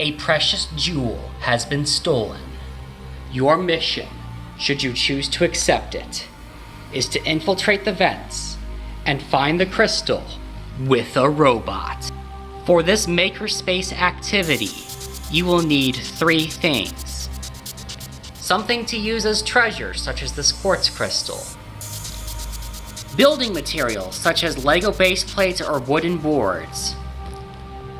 A precious jewel has been stolen. Your mission, should you choose to accept it, is to infiltrate the vents and find the crystal with a robot. For this makerspace activity, you will need 3 things. Something to use as treasure, such as this quartz crystal. Building materials, such as Lego base plates or wooden boards.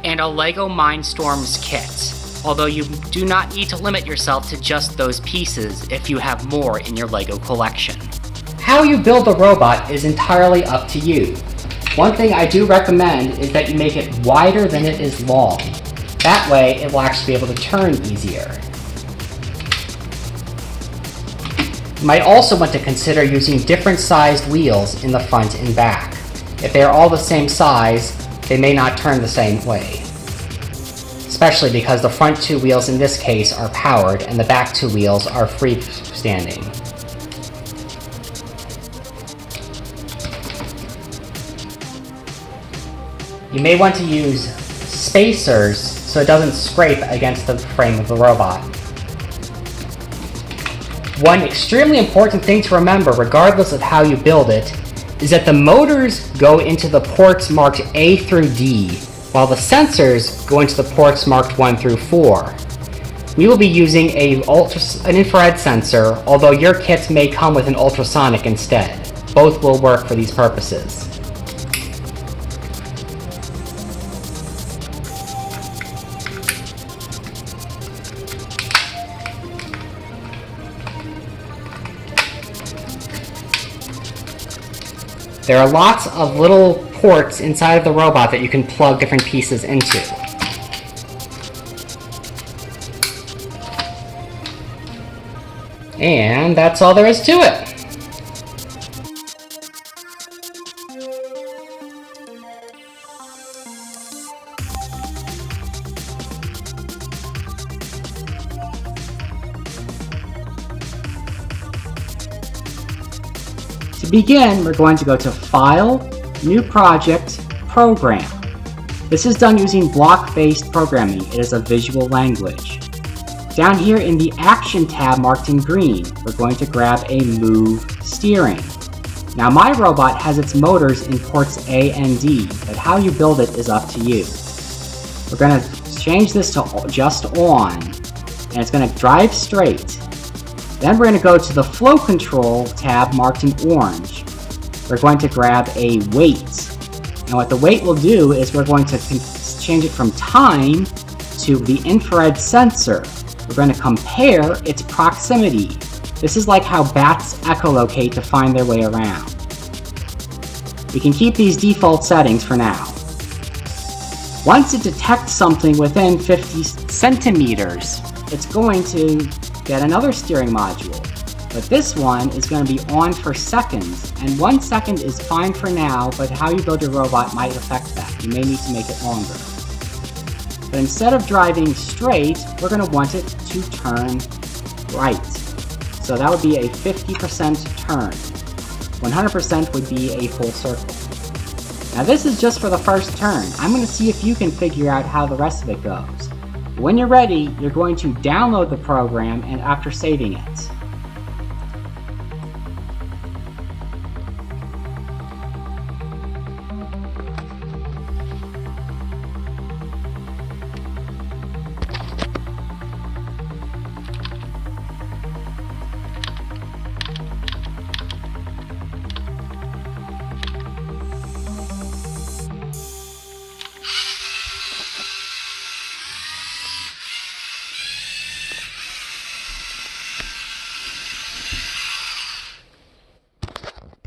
And a Lego Mindstorms kit, although you do not need to limit yourself to just those pieces if you have more in your Lego collection. How you build the robot is entirely up to you. One thing I do recommend is that you make it wider than it is long. That way, it will actually be able to turn easier. You might also want to consider using different sized wheels in the front and back. If they are all the same size, they may not turn the same way. Especially because the front 2 wheels in this case are powered and the back 2 wheels are freestanding. You may want to use spacers so it doesn't scrape against the frame of the robot. One extremely important thing to remember, regardless of how you build it, is that the motors go into the ports marked A through D, while the sensors go into the ports marked 1 through 4. We will be using an infrared sensor, although your kits may come with an ultrasonic instead. Both will work for these purposes. There are lots of little ports inside of the robot that you can plug different pieces into. And that's all there is to it. To begin, we're going to go to File, New Project, Program. This is done using block-based programming. It is a visual language. Down here in the Action tab marked in green, we're going to grab a Move Steering. Now my robot has its motors in ports A and D, but how you build it is up to you. We're going to change this to just on, and it's going to drive straight. Then we're going to go to the Flow Control tab marked in orange. We're going to grab a weight. And what the weight will do is we're going to change it from time to the infrared sensor. We're going to compare its proximity. This is like how bats echolocate to find their way around. We can keep these default settings for now. Once it detects something within 50 centimeters, it's going to get another steering module, but this one is going to be on for seconds, and 1 second is fine for now, but how you build your robot might affect that. You may need to make it longer. But instead of driving straight, we're going to want it to turn right. So that would be a 50% turn. 100% would be a full circle. Now this is just for the first turn. I'm going to see if you can figure out how the rest of it goes. When you're ready, you're going to download the program and after saving it.